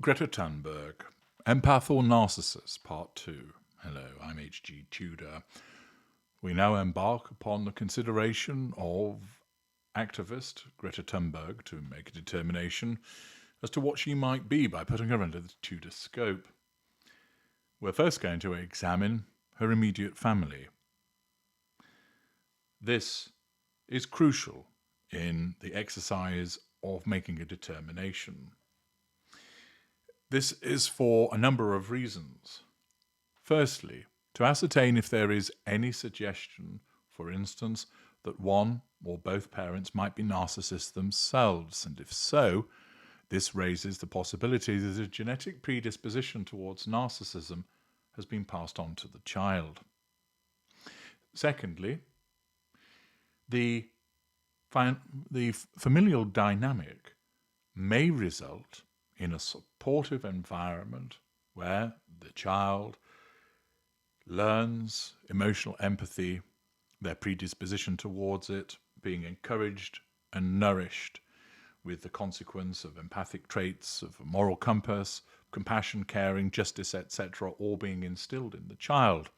Greta Thunberg, Empath or Narcissist, Part 2. Hello, I'm H.G. Tudor. We now embark upon the consideration of activist Greta Thunberg to make a determination as to what she might be by putting her under the Tudorscope. We're first going to examine her immediate family. This is crucial in the exercise of making a determination. This is for a number of reasons. Firstly, to ascertain if there is any suggestion, for instance, that one or both parents might be narcissists themselves, and if so, this raises the possibility that a genetic predisposition towards narcissism has been passed on to the child. Secondly, the familial dynamic may result in a supportive environment where the child learns emotional empathy, their predisposition towards it, being encouraged and nourished with the consequence of empathic traits of a moral compass, compassion, caring, justice, etc., all being instilled in the child?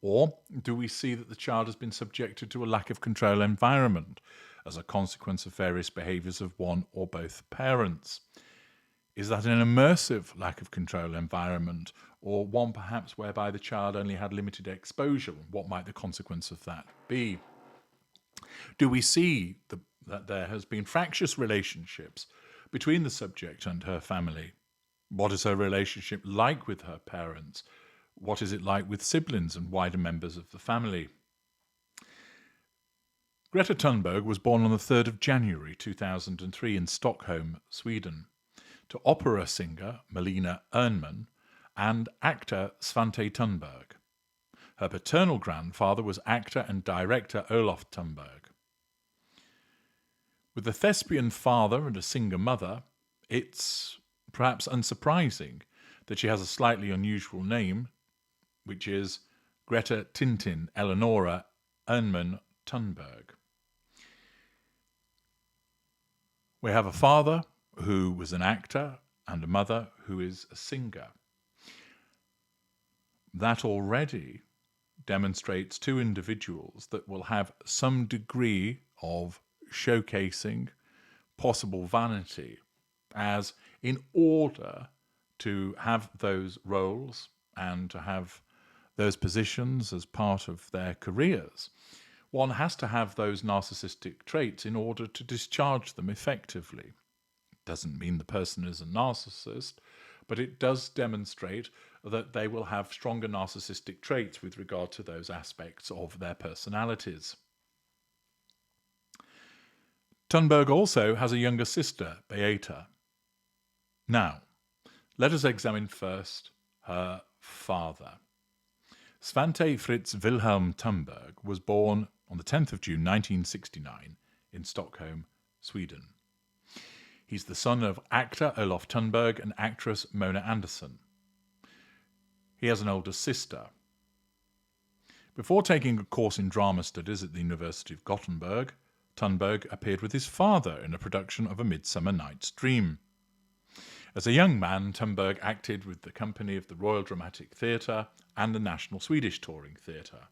Or do we see that the child has been subjected to a lack of control environment as a consequence of various behaviours of one or both parents? Is that an immersive lack of control environment, or one perhaps whereby the child only had limited exposure? What might the consequence of that be? Do we see that there has been fractious relationships between the subject and her family? What is her relationship like with her parents? What is it like with siblings and wider members of the family? Greta Thunberg was born on the 3rd of January 2003 in Stockholm, Sweden, to opera singer Malina Ernman and actor Svante Thunberg. Her paternal grandfather was actor and director Olof Thunberg. With a thespian father and a singer mother, it's perhaps unsurprising that she has a slightly unusual name, which is Greta Tintin Eleonora Ernman Thunberg. We have a father who was an actor and a mother who is a singer. That already demonstrates two individuals that will have some degree of showcasing possible vanity, as in order to have those roles and to have those positions as part of their careers, one has to have those narcissistic traits in order to discharge them effectively. Doesn't mean the person is a narcissist, but it does demonstrate that they will have stronger narcissistic traits with regard to those aspects of their personalities. Thunberg also has a younger sister, Beata. Now, let us examine first her father. Svante Fritz Wilhelm Thunberg was born on the 10th of June 1969 in Stockholm, Sweden. He's the son of actor Olof Thunberg and actress Mona Andersson. He has an older sister. Before taking a course in drama studies at the University of Gothenburg, Thunberg appeared with his father in a production of A Midsummer Night's Dream. As a young man, Thunberg acted with the company of the Royal Dramatic Theatre and the National Swedish Touring Theatre.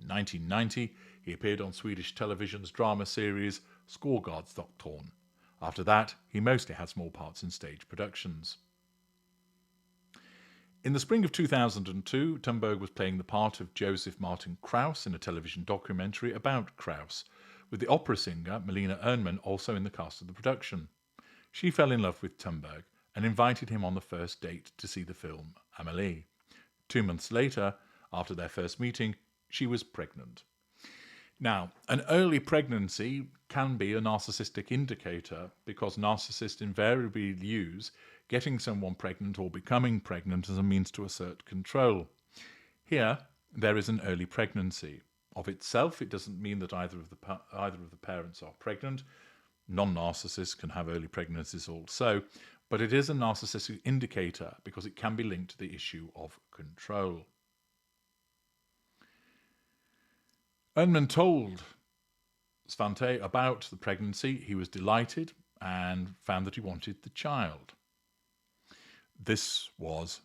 In 1990, he appeared on Swedish television's drama series Skålgardsdoktorn. After that, he mostly had small parts in stage productions. In the spring of 2002, Thunberg was playing the part of Joseph Martin Kraus in a television documentary about Kraus, with the opera singer Malina Ernman also in the cast of the production. She fell in love with Thunberg and invited him on the first date to see the film Amelie. 2 months later, after their first meeting, she was pregnant. Now, an early pregnancy can be a narcissistic indicator because narcissists invariably use getting someone pregnant or becoming pregnant as a means to assert control. Here, there is an early pregnancy. Of itself, it doesn't mean that either of the parents are pregnant. Non-narcissists can have early pregnancies also, but it is a narcissistic indicator because it can be linked to the issue of control. Ernman told Svante about the pregnancy. He was delighted and found that he wanted the child. This was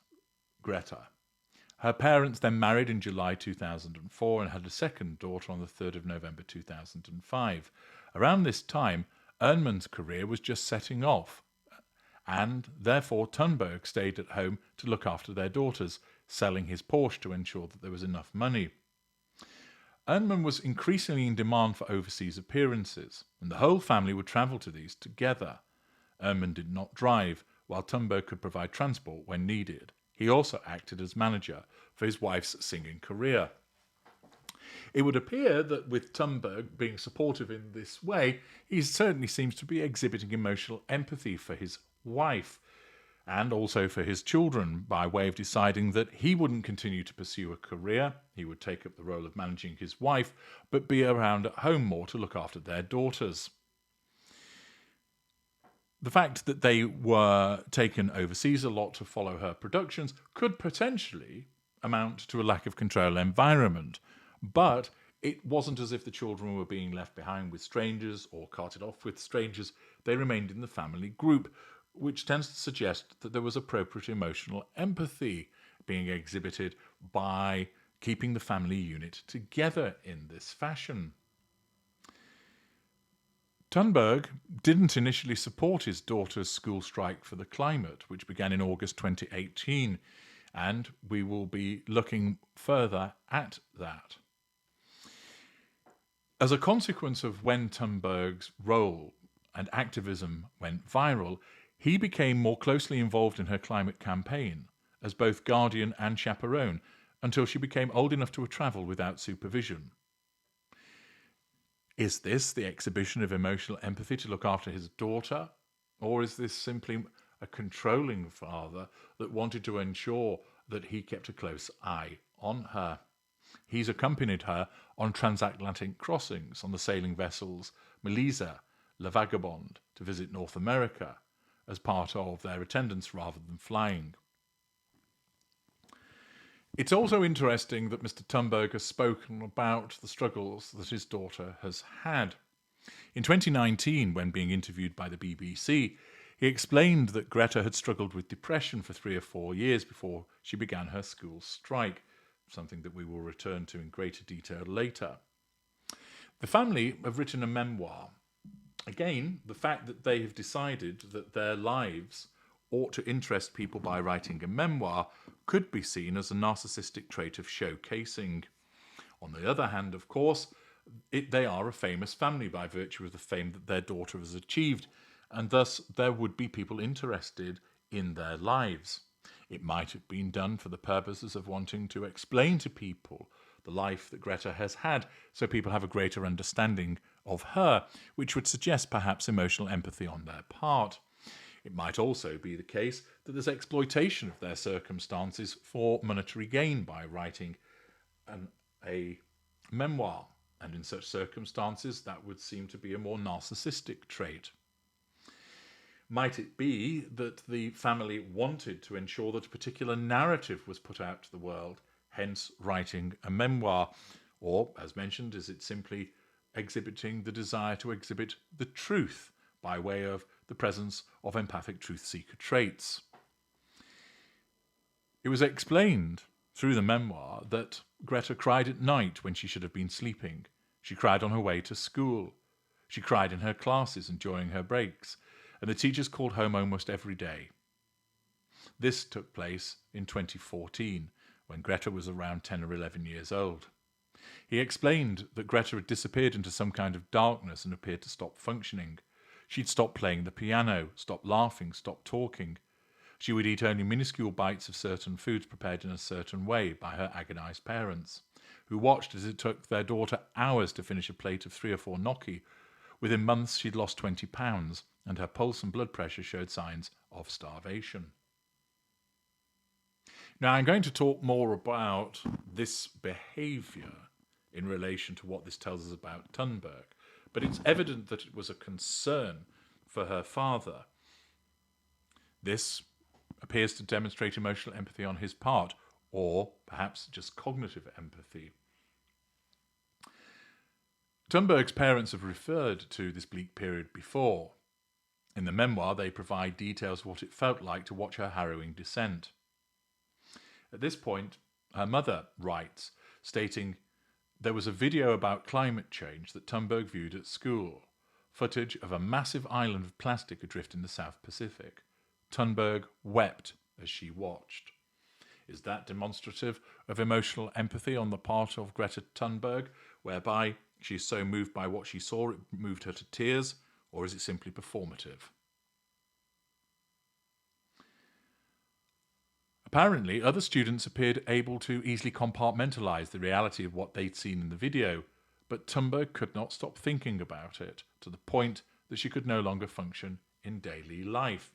Greta. Her parents then married in July 2004 and had a second daughter on the 3rd of November 2005. Around this time, Ehrman's career was just setting off, and therefore Thunberg stayed at home to look after their daughters, selling his Porsche to ensure that there was enough money. Ehrman was increasingly in demand for overseas appearances, and the whole family would travel to these together. Ehrman did not drive, while Thunberg could provide transport when needed. He also acted as manager for his wife's singing career. It would appear that with Thunberg being supportive in this way, he certainly seems to be exhibiting emotional empathy for his wife and also for his children by way of deciding that he wouldn't continue to pursue a career, he would take up the role of managing his wife, but be around at home more to look after their daughters. The fact that they were taken overseas a lot to follow her productions could potentially amount to a lack of control environment, but it wasn't as if the children were being left behind with strangers or carted off with strangers. They remained in the family group, which tends to suggest that there was appropriate emotional empathy being exhibited by keeping the family unit together in this fashion. Thunberg didn't initially support his daughter's school strike for the climate, which began in August 2018, and we will be looking further at that. As a consequence of when Thunberg's role and activism went viral, he became more closely involved in her climate campaign as both guardian and chaperone until she became old enough to travel without supervision. Is this the exhibition of emotional empathy to look after his daughter? Or is this simply a controlling father that wanted to ensure that he kept a close eye on her? He's accompanied her on transatlantic crossings on the sailing vessels Melisa, La Vagabonde to visit North America as part of their attendance rather than flying. It's also interesting that Mr. Thunberg has spoken about the struggles that his daughter has had. In 2019, when being interviewed by the BBC, he explained that Greta had struggled with depression for 3 or 4 years before she began her school strike, something that we will return to in greater detail later. The family have written a memoir. Again, the fact that they have decided that their lives ought to interest people by writing a memoir could be seen as a narcissistic trait of showcasing. On the other hand, of course, they are a famous family by virtue of the fame that their daughter has achieved, and thus there would be people interested in their lives. It might have been done for the purposes of wanting to explain to people the life that Greta has had, so people have a greater understanding of her, which would suggest perhaps emotional empathy on their part. It might also be the case that there's exploitation of their circumstances for monetary gain by writing a memoir, and in such circumstances that would seem to be a more narcissistic trait. Might it be that the family wanted to ensure that a particular narrative was put out to the world, hence writing a memoir? Or, as mentioned, is it simply exhibiting the desire to exhibit the truth by way of the presence of empathic truth-seeker traits? It was explained through the memoir that Greta cried at night when she should have been sleeping. She cried on her way to school. She cried in her classes and during her breaks, and the teachers called home almost every day. This took place in 2014, when Greta was around 10 or 11 years old. He explained that Greta had disappeared into some kind of darkness and appeared to stop functioning. She'd stopped playing the piano, stopped laughing, stopped talking. She would eat only minuscule bites of certain foods prepared in a certain way by her agonized parents, who watched as it took their daughter hours to finish a plate of 3 or 4 gnocchi. Within months, she'd lost 20 pounds, and her pulse and blood pressure showed signs of starvation. Now, I'm going to talk more about this behaviour in relation to what this tells us about Thunberg, but it's evident that it was a concern for her father. This appears to demonstrate emotional empathy on his part, or perhaps just cognitive empathy. Thunberg's parents have referred to this bleak period before. In the memoir, they provide details of what it felt like to watch her harrowing descent. At this point, her mother writes, stating, "There was a video about climate change that Thunberg viewed at school, footage of a massive island of plastic adrift in the South Pacific. Thunberg wept as she watched." Is that demonstrative of emotional empathy on the part of Greta Thunberg, whereby she's so moved by what she saw it moved her to tears, or is it simply performative? Apparently, other students appeared able to easily compartmentalize the reality of what they'd seen in the video, but Thunberg could not stop thinking about it, to the point that she could no longer function in daily life.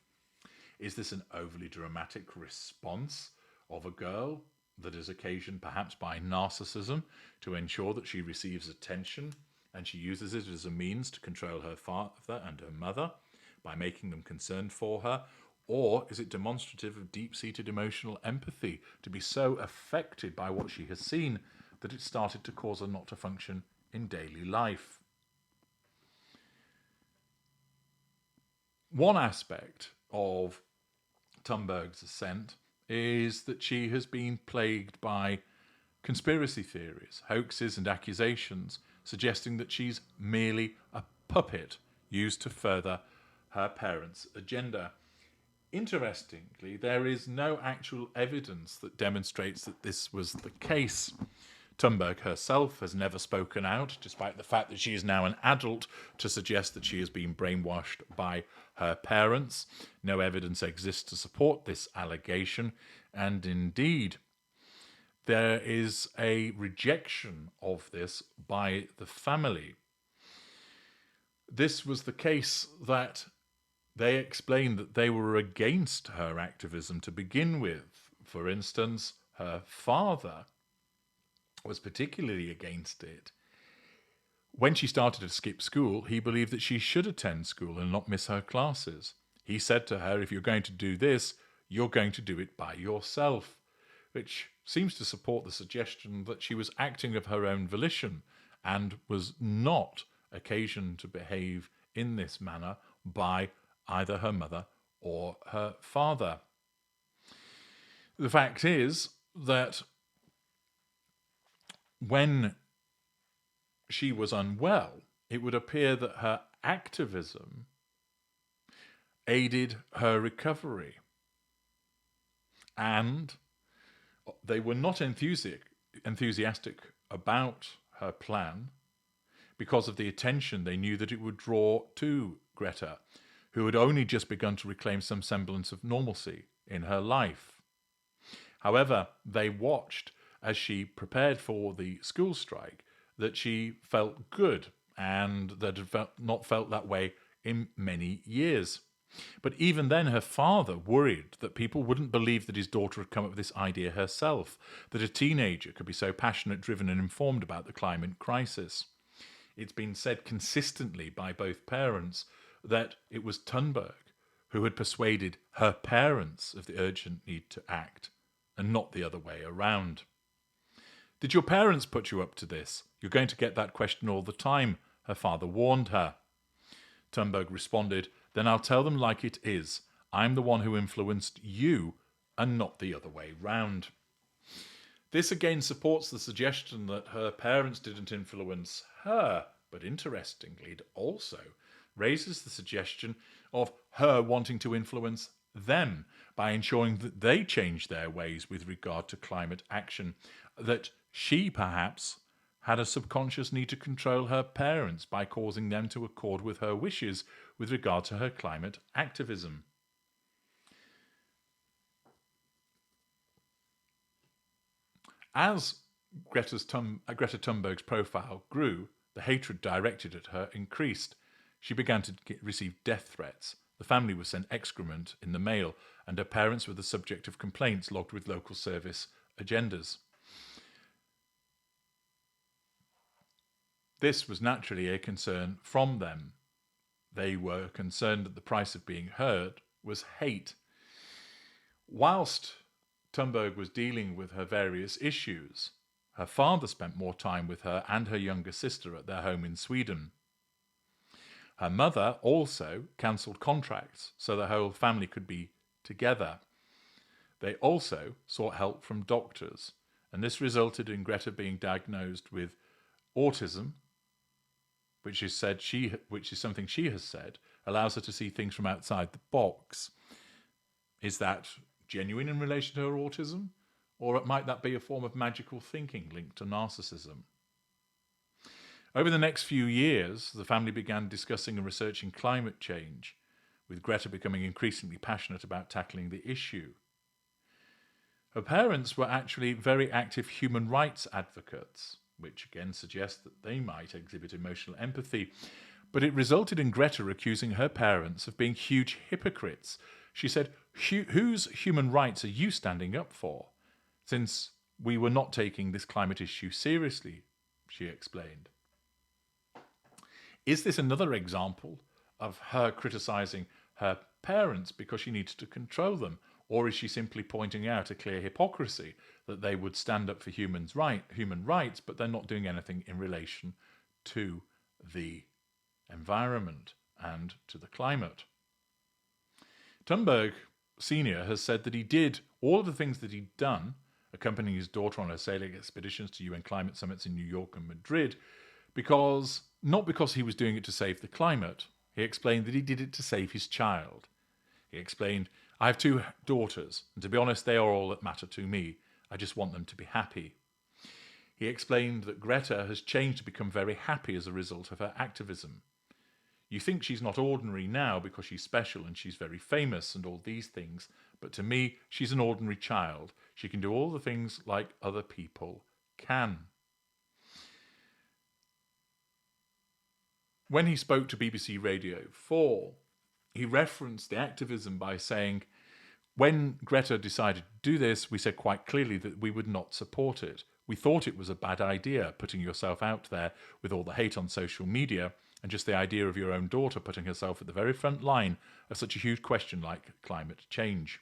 Is this an overly dramatic response of a girl that is occasioned perhaps by narcissism to ensure that she receives attention, and she uses it as a means to control her father and her mother by making them concerned for her? Or is it demonstrative of deep-seated emotional empathy to be so affected by what she has seen that it started to cause her not to function in daily life? One aspect of Thunberg's ascent is that she has been plagued by conspiracy theories, hoaxes and accusations suggesting that she's merely a puppet used to further her parents' agenda. Interestingly, there is no actual evidence that demonstrates that this was the case. Thunberg herself has never spoken out, despite the fact that she is now an adult, to suggest that she has been brainwashed by her parents. No evidence exists to support this allegation, and indeed, there is a rejection of this by the family. This was the case that they explained that they were against her activism to begin with. For instance, her father was particularly against it. When she started to skip school, he believed that she should attend school and not miss her classes. He said to her, "If you're going to do this, you're going to do it by yourself," which seems to support the suggestion that she was acting of her own volition and was not occasioned to behave in this manner by either her mother or her father. The fact is that when she was unwell, it would appear that her activism aided her recovery. And they were not enthusiastic about her plan because of the attention they knew that it would draw to Greta, who had only just begun to reclaim some semblance of normalcy in her life. However, they watched as she prepared for the school strike that she felt good, and that had not felt that way in many years. But even then, her father worried that people wouldn't believe that his daughter had come up with this idea herself, that a teenager could be so passionate, driven and informed about the climate crisis. It's been said consistently by both parents that it was Thunberg who had persuaded her parents of the urgent need to act, and not the other way around. "Did your parents put you up to this? You're going to get that question all the time," her father warned her. Thunberg responded, "Then I'll tell them like it is. I'm the one who influenced you, and not the other way round." This again supports the suggestion that her parents didn't influence her, but interestingly, it also raises the suggestion of her wanting to influence them by ensuring that they change their ways with regard to climate action, that she perhaps had a subconscious need to control her parents by causing them to accord with her wishes with regard to her climate activism. As Greta Thunberg's profile grew, the hatred directed at her increased. She began to receive death threats. The family was sent excrement in the mail, and her parents were the subject of complaints logged with local service agendas. This was naturally a concern from them. They were concerned that the price of being heard was hate. Whilst Thunberg was dealing with her various issues, her father spent more time with her and her younger sister at their home in Sweden. Her mother also cancelled contracts so the whole family could be together. They also sought help from doctors, and this resulted in Greta being diagnosed with autism, which is something she has said allows her to see things from outside the box. Is that genuine in relation to her autism, or might that be a form of magical thinking linked to narcissism? Over the next few years, the family began discussing and researching climate change, with Greta becoming increasingly passionate about tackling the issue. Her parents were actually very active human rights advocates, which again suggests that they might exhibit emotional empathy, but it resulted in Greta accusing her parents of being huge hypocrites. She said, "Whose human rights are you standing up for? Since we were not taking this climate issue seriously," she explained. Is this another example of her criticising her parents because she needs to control them? Or is she simply pointing out a clear hypocrisy that they would stand up for human rights, but they're not doing anything in relation to the environment and to the climate? Thunberg Sr. has said that he did all of the things that he'd done, accompanying his daughter on her sailing expeditions to UN climate summits in New York and Madrid, not because he was doing it to save the climate. He explained that he did it to save his child. He explained, "I have 2 daughters, and to be honest, they are all that matter to me. I just want them to be happy." He explained that Greta has changed to become very happy as a result of her activism. "You think she's not ordinary now because she's special and she's very famous and all these things, but to me, she's an ordinary child. She can do all the things like other people can." When he spoke to BBC Radio 4, he referenced the activism by saying, "When Greta decided to do this, we said quite clearly that we would not support it. We thought it was a bad idea, putting yourself out there with all the hate on social media, and just the idea of your own daughter putting herself at the very front line of such a huge question like climate change."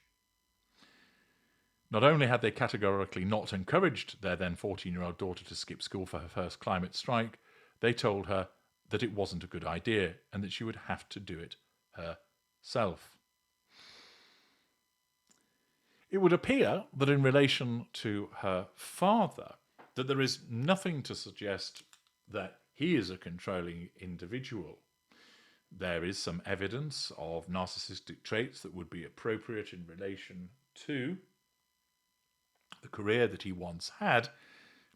Not only had they categorically not encouraged their then 14-year-old daughter to skip school for her first climate strike, they told her that it wasn't a good idea and that she would have to do it herself. It would appear that in relation to her father, that there is nothing to suggest that he is a controlling individual. There is some evidence of narcissistic traits that would be appropriate in relation to the career that he once had,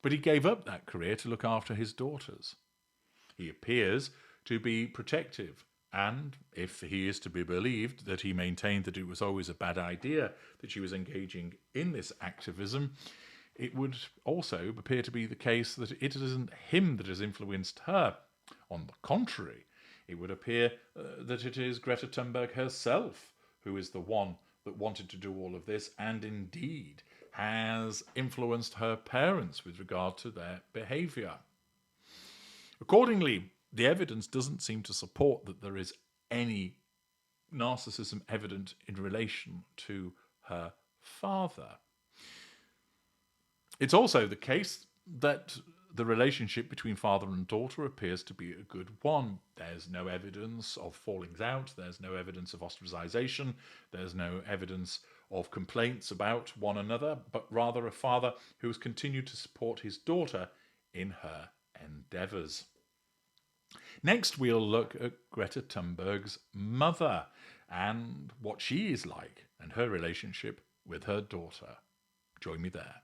but he gave up that career to look after his daughters. He appears to be protective, and if he is to be believed that he maintained that it was always a bad idea that she was engaging in this activism, it would also appear to be the case that it isn't him that has influenced her. On the contrary, it would appear that it is Greta Thunberg herself who is the one that wanted to do all of this, and indeed has influenced her parents with regard to their behaviour. Accordingly, the evidence doesn't seem to support that there is any narcissism evident in relation to her father. It's also the case that the relationship between father and daughter appears to be a good one. There's no evidence of fallings out, there's no evidence of ostracization, there's no evidence of complaints about one another, but rather a father who has continued to support his daughter in her endeavours. Next, we'll look at Greta Thunberg's mother and what she is like and her relationship with her daughter. Join me there.